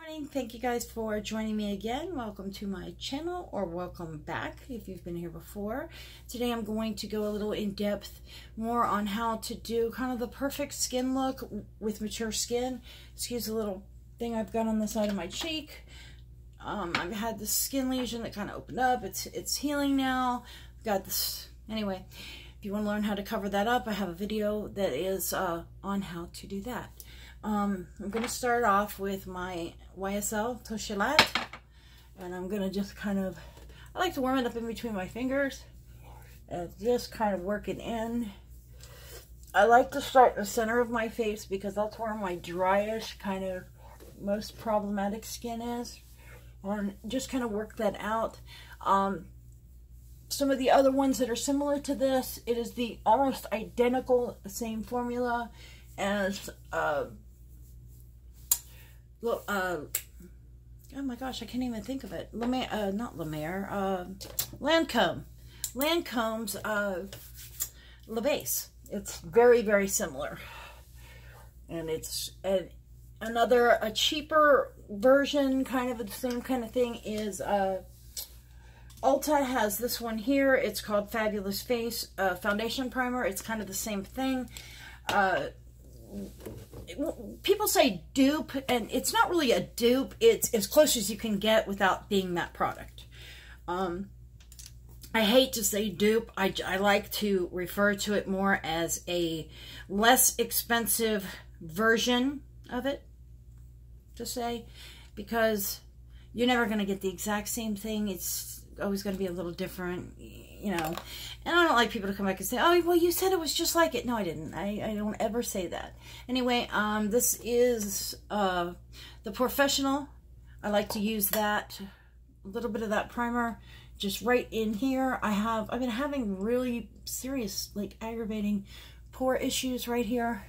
morning. Thank you guys for joining me again. Welcome to my channel, or welcome back if you've been here before. Today I'm going to go a little in depth more on how to do kind of the perfect skin look with mature skin. Excuse the little thing I've got on the side of my cheek. I've had this skin lesion that kind of opened up. It's healing now. I've got this. Anyway, if you want to learn how to cover that up, I have a video that is on how to do that. I'm going to start off with my YSL Touche Latte, and I'm going to just kind of, I like to warm it up in between my fingers and just kind of work it in. I like to start in the center of my face because that's where my driest, kind of most problematic skin is, and just kind of work that out. Some of the other ones that are similar to this, it is the almost identical same formula as oh my gosh, I can't even think of it. Not La Mer, Lancome. Lancome's La Base. It's very, very similar. And it's a cheaper version, kind of the same kind of thing, is Ulta has this one here. It's called Fabulous Face Foundation Primer. It's kind of the same thing. People say dupe, and it's not really a dupe. It's as close as you can get without being that product. I hate to say dupe. I like to refer to it more as a less expensive version of it, to say, because you're never going to get the exact same thing. It's always going to be a little different, you know. And I don't like people to come back and say, oh, well, you said it was just like it. No, I didn't. I don't ever say that. Anyway, this is the Professional. I like to use that, a little bit of that primer just right in here. I've been having really serious, like, aggravating pore issues right here.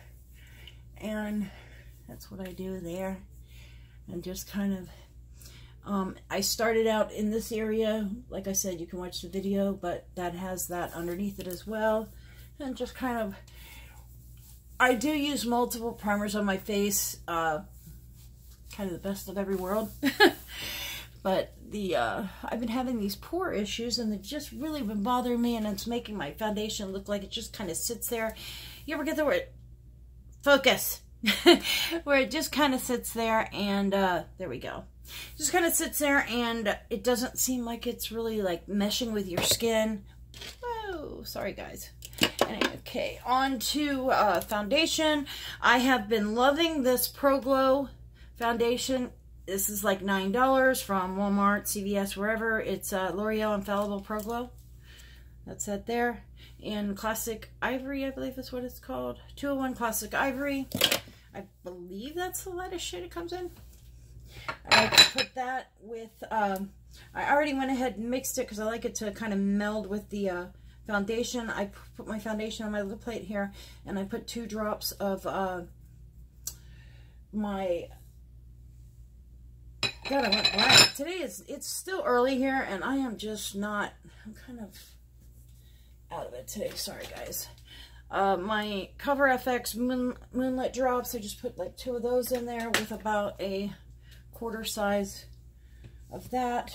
And that's what I do there. And just kind of, I started out in this area. Like I said, you can watch the video, but that has that underneath it as well. And just kind of, I do use multiple primers on my face, kind of the best of every world. But I've been having these pore issues, and they've just really been bothering me, and it's making my foundation look like it just kind of sits there. You ever get the word focus? Where it just kind of sits there, and there we go. Just kind of sits there, and it doesn't seem like it's really like meshing with your skin. Whoa, sorry guys. Anyway, okay, on to foundation. I have been loving this Pro Glow foundation. This is like $9 from Walmart, CVS, wherever. It's L'Oreal Infallible Pro Glow. That's that there. In Classic Ivory, I believe is what it's called. 201 Classic Ivory. I believe that's the lightest shade it comes in. I like to put that with, I already went ahead and mixed it because I like it to kind of meld with the foundation. I put my foundation on my little plate here, and I put 2 drops of my, God, I went black. Today it's still early here, and I am just not, I'm kind of out of it today. Sorry, guys. My Cover FX Moonlit drops, I just put like 2 of those in there with about a quarter size of that.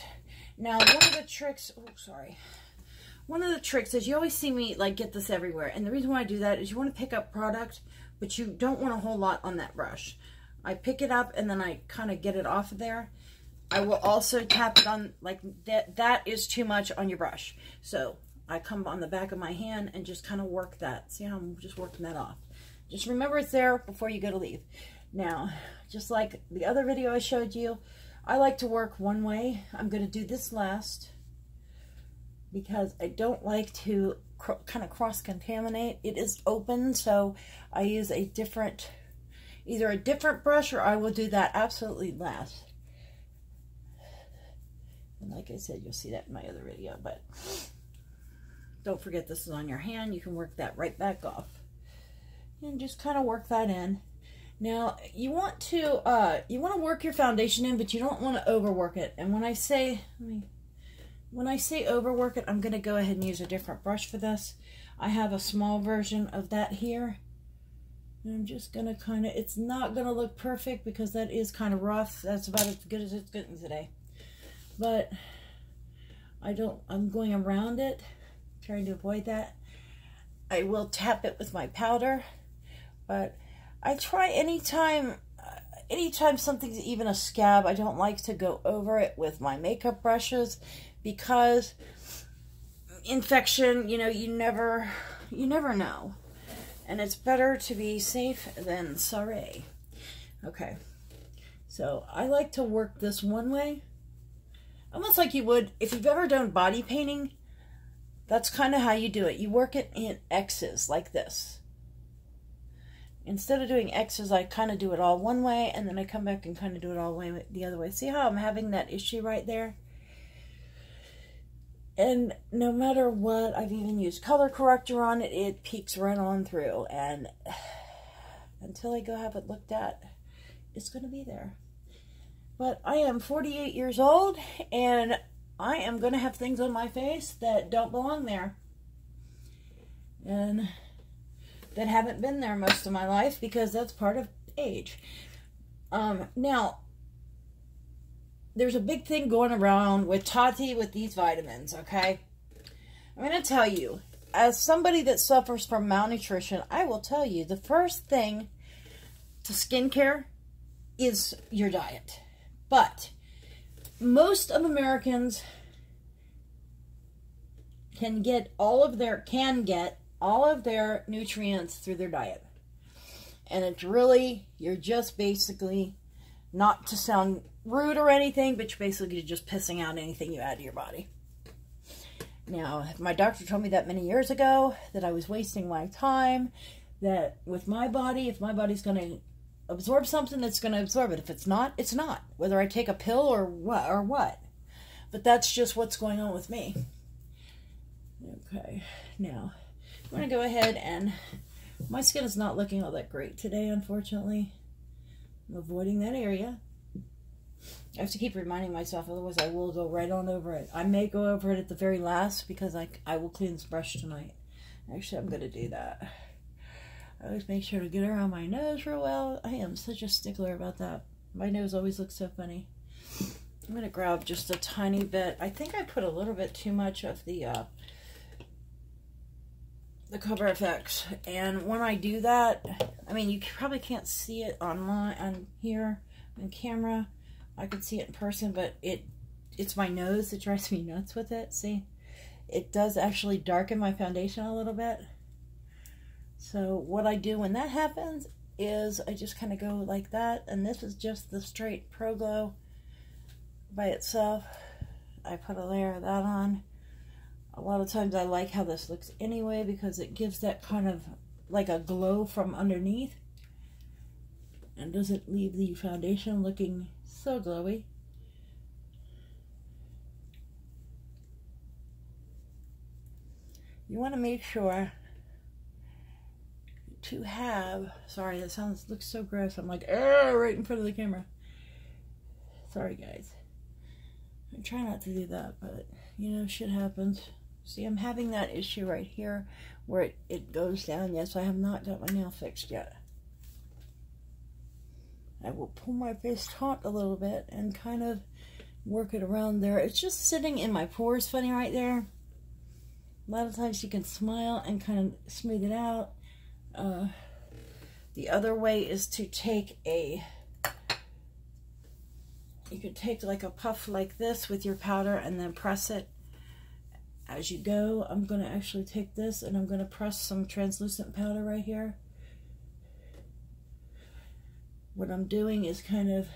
Now, one of the tricks, oh, sorry. One of the tricks is, you always see me like get this everywhere. And the reason why I do that is you want to pick up product, but you don't want a whole lot on that brush. I pick it up and then I kind of get it off of there. I will also tap it on, like that is too much on your brush. So I come on the back of my hand and just kind of work that. See how I'm just working that off. Just remember it's there before you go to leave. Now, just like the other video I showed you, I like to work one way. I'm going to do this last because I don't like to kind of cross-contaminate. It is open, so I use a different, either a different brush, or I will do that absolutely last. And like I said, you'll see that in my other video, but don't forget this is on your hand. You can work that right back off. And just kind of work that in. Now, you want to work your foundation in, but you don't want to overwork it. And when I say overwork it, I'm going to go ahead and use a different brush for this. I have a small version of that here. And I'm just going to kind of, it's not going to look perfect because that is kind of rough. That's about as good as it's getting today. But I'm going around it, trying to avoid that. I will tap it with my powder, but I try anytime something's even a scab, I don't like to go over it with my makeup brushes because infection, you know, you never know. And it's better to be safe than sorry. Okay. So I like to work this one way. Almost like you would, if you've ever done body painting, that's kind of how you do it. You work it in X's like this. Instead of doing X's, I kind of do it all one way, and then I come back and kind of do it all the other way. See how I'm having that issue right there? And no matter what, I've even used color corrector on it, it peeks right on through. And until I go have it looked at, it's going to be there. But I am 48 years old, and I am going to have things on my face that don't belong there. And that haven't been there most of my life because that's part of age. Now, there's a big thing going around with Tati with these vitamins, okay? I'm going to tell you, as somebody that suffers from malnutrition, I will tell you the first thing to skincare is your diet. But most of Americans can get all of their nutrients through their diet. And it's really, you're just basically, not to sound rude or anything, but you're basically just pissing out anything you add to your body. Now, my doctor told me that many years ago, that I was wasting my time, that with my body, if my body's going to absorb something, it's going to absorb it. If it's not, it's not. Whether I take a pill or what. But that's just what's going on with me. Okay, now, I'm going to go ahead and, my skin is not looking all that great today, unfortunately. I'm avoiding that area. I have to keep reminding myself, otherwise I will go right on over it. I may go over it at the very last because I will clean this brush tonight. Actually, I'm going to do that. I always make sure to get around my nose real well. I am such a stickler about that. My nose always looks so funny. I'm going to grab just a tiny bit. I think I put a little bit too much of the Cover FX. And when I do that, I mean, you probably can't see it on here on camera. I can see it in person, but it's my nose that drives me nuts with it. See, it does actually darken my foundation a little bit. So what I do when that happens is I just kind of go like that, and this is just the straight Pro Glow by itself. I put a layer of that on. A lot of times I like how this looks anyway because it gives that kind of like a glow from underneath and doesn't leave the foundation looking so glowy. You want to make sure to have, sorry, that looks so gross. I'm like, right in front of the camera. Sorry, guys. I try not to do that, but, you know, shit happens. See, I'm having that issue right here where it goes down. Yes, I have not got my nail fixed yet. I will pull my face taut a little bit and kind of work it around there. It's just sitting in my pores funny right there. A lot of times you can smile and kind of smooth it out. The other way is to take you could take like a puff like this with your powder and then press it as you go. I'm going to actually take this and I'm going to press some translucent powder right here. What I'm doing is kind of,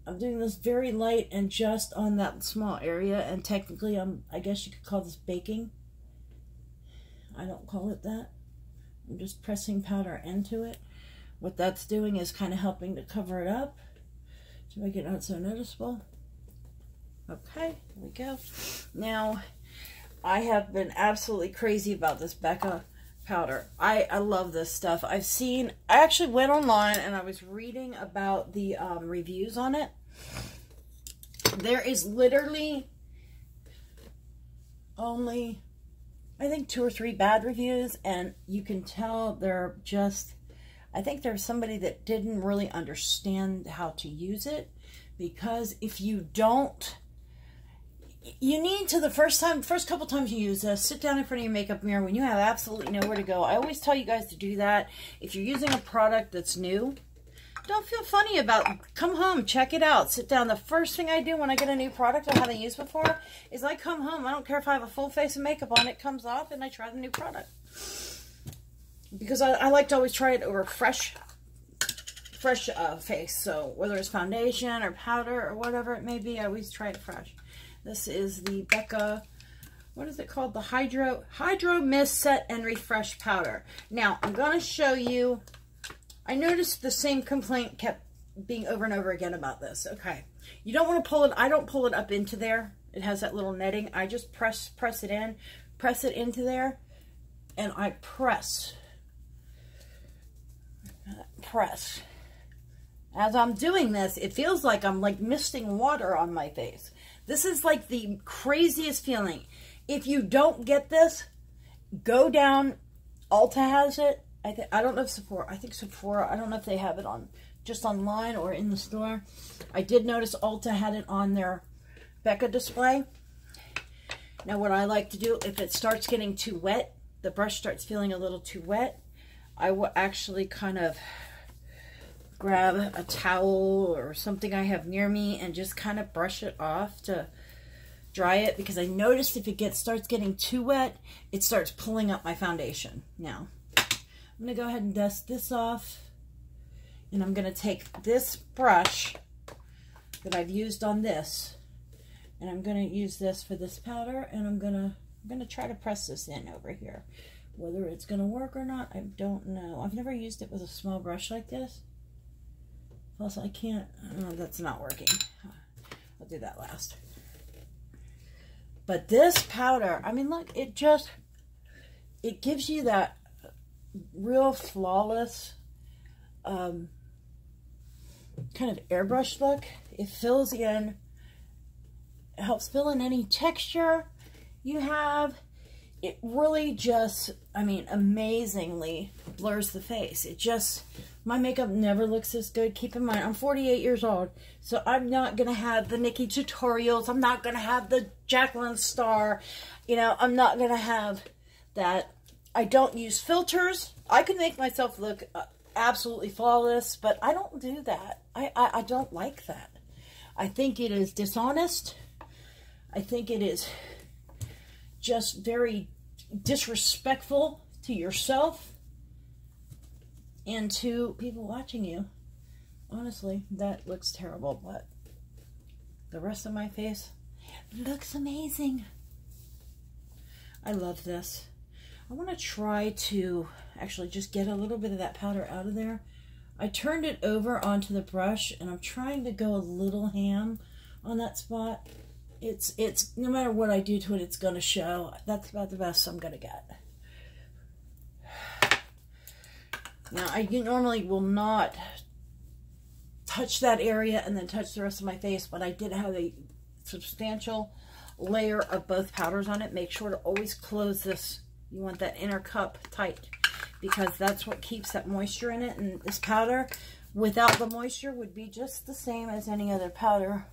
I'm doing this very light and just on that small area, and technically I guess you could call this baking. I don't call it that. I'm just pressing powder into it. What that's doing is kind of helping to cover it up to make it not so noticeable. Okay, here we go. Now, I have been absolutely crazy about this Becca powder. I love this stuff. I actually went online and I was reading about the reviews on it. There is literally only I think 2 or 3 bad reviews, and you can tell they're just, I think there's somebody that didn't really understand how to use it, because if you don't, you need to, the first couple times you use this, sit down in front of your makeup mirror when you have absolutely nowhere to go. I always tell you guys to do that. If you're using a product that's new, don't feel funny about it. Come home, check it out, sit down. The first thing I do when I get a new product I haven't used before is I come home. I don't care if I have a full face of makeup on, it comes off and I try the new product. Because I like to always try it over fresh face. So whether it's foundation or powder or whatever it may be, I always try it fresh. This is the Becca, what is it called? The Hydro Mist Set and Refresh Powder. Now, I'm going to show you, I noticed the same complaint kept being over and over again about this. Okay, you don't want to pull it, I don't pull it up into there. It has that little netting. I just press it in, press it into there, and I press. As I'm doing this, it feels like I'm like misting water on my face. This is like the craziest feeling. If you don't get this, go down. Ulta has it. I don't know if Sephora. I think Sephora. I don't know if they have it on just online or in the store. I did notice Ulta had it on their Becca display. Now, what I like to do, if it starts getting too wet, the brush starts feeling a little too wet, I will actually kind of grab a towel or something I have near me and just kind of brush it off to dry it, because I noticed if it starts getting too wet, it starts pulling up my foundation. Now, I'm going to go ahead and dust this off, and I'm going to take this brush that I've used on this, and I'm going to use this for this powder, and I'm going to try to press this in over here. Whether it's going to work or not, I don't know. I've never used it with a small brush like this. Plus, I can't, oh, that's not working. I'll do that last. But this powder, I mean, look, it gives you that real flawless kind of airbrush look. It fills in, it helps fill in any texture you have. It really just, I mean, amazingly blurs the face. It just, my makeup never looks this good. Keep in mind, I'm 48 years old, so I'm not going to have the Nikkie tutorials. I'm not going to have the Jacqueline Star. You know, I'm not going to have that. I don't use filters. I can make myself look absolutely flawless, but I don't do that. I don't like that. I think it is dishonest. I think it is just very disrespectful to yourself and to people watching you. Honestly, that looks terrible, but the rest of my face looks amazing. I love this. I want to try to actually just get a little bit of that powder out of there. I turned it over onto the brush, and I'm trying to go a little ham on that spot. It's no matter what I do to it, it's going to show. That's about the best I'm going to get. Now, I normally will not touch that area and then touch the rest of my face, but I did have a substantial layer of both powders on it. Make sure to always close this. You want that inner cup tight, because that's what keeps that moisture in it. And this powder, without the moisture, would be just the same as any other powder.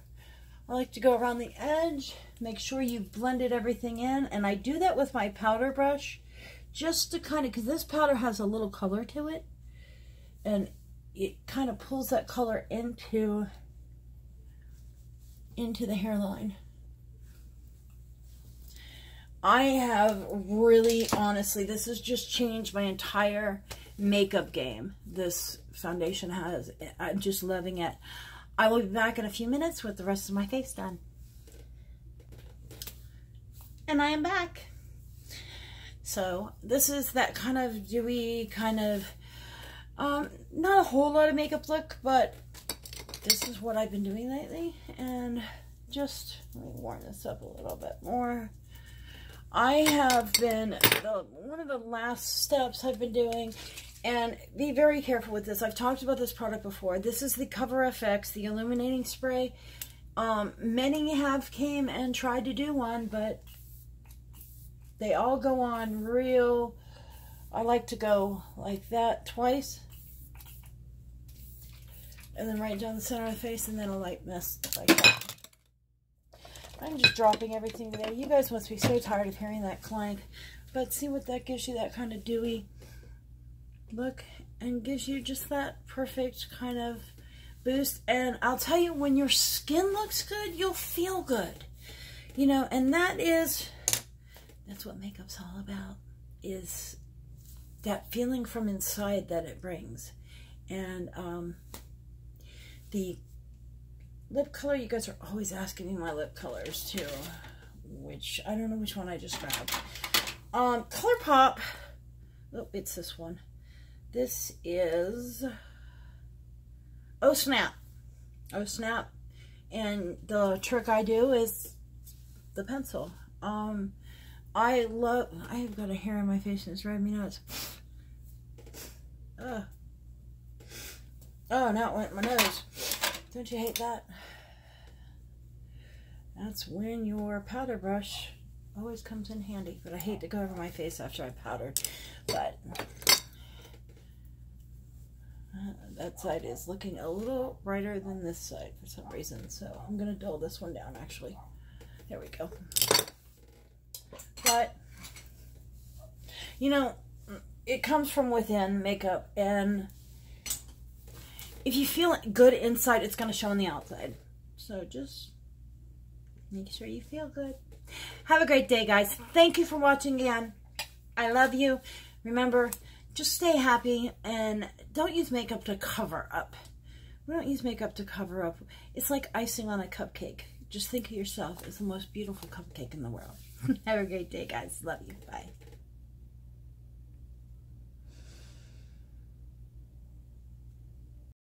I like to go around the edge, make sure you've blended everything in, and I do that with my powder brush just to kind of, because this powder has a little color to it, and it kind of pulls that color into the hairline. I have really, honestly, this has just changed my entire makeup game. This foundation has. I'm just loving it. I will be back in a few minutes with the rest of my face done. And I am back. So this is that kind of dewy, kind of, not a whole lot of makeup look, but this is what I've been doing lately. And just, let me warm this up a little bit more. I have been, one of the last steps I've been doing, and be very careful with this. I've talked about this product before. This is the Cover FX, the illuminating spray. Many have came and tried to do one, but They all go on real. I like to go like that twice. And then right down the center of the face, and then a light mist like that. I'm just dropping everything there. You guys must be so tired of hearing that clank. But see what that gives you, that kind of dewy look, and gives you just that perfect kind of boost. And I'll tell you, when your skin looks good, you'll feel good. You know, and that's what makeup's all about, is that feeling from inside that it brings. And the lip color, you guys are always asking me my lip colors too, which I don't know which one I just grabbed. ColourPop, oh, it's this one. This is Oh Snap. Oh Snap. And the trick I do is the pencil. I've got a hair on my face and it's driving me nuts. Oh, now it went in my nose. Don't you hate that? That's when your powder brush always comes in handy. But I hate to go over my face after I powdered. But that side is looking a little brighter than this side for some reason. So I'm going to dull this one down actually. There we go. But, you know, it comes from within, makeup, and if you feel good inside, it's going to show on the outside. So just make sure you feel good. Have a great day, guys. Thank you for watching again. I love you. Remember, just stay happy and don't use makeup to cover up. We don't use makeup to cover up. It's like icing on a cupcake. Just think of yourself as the most beautiful cupcake in the world. Have a great day, guys. Love you. Bye.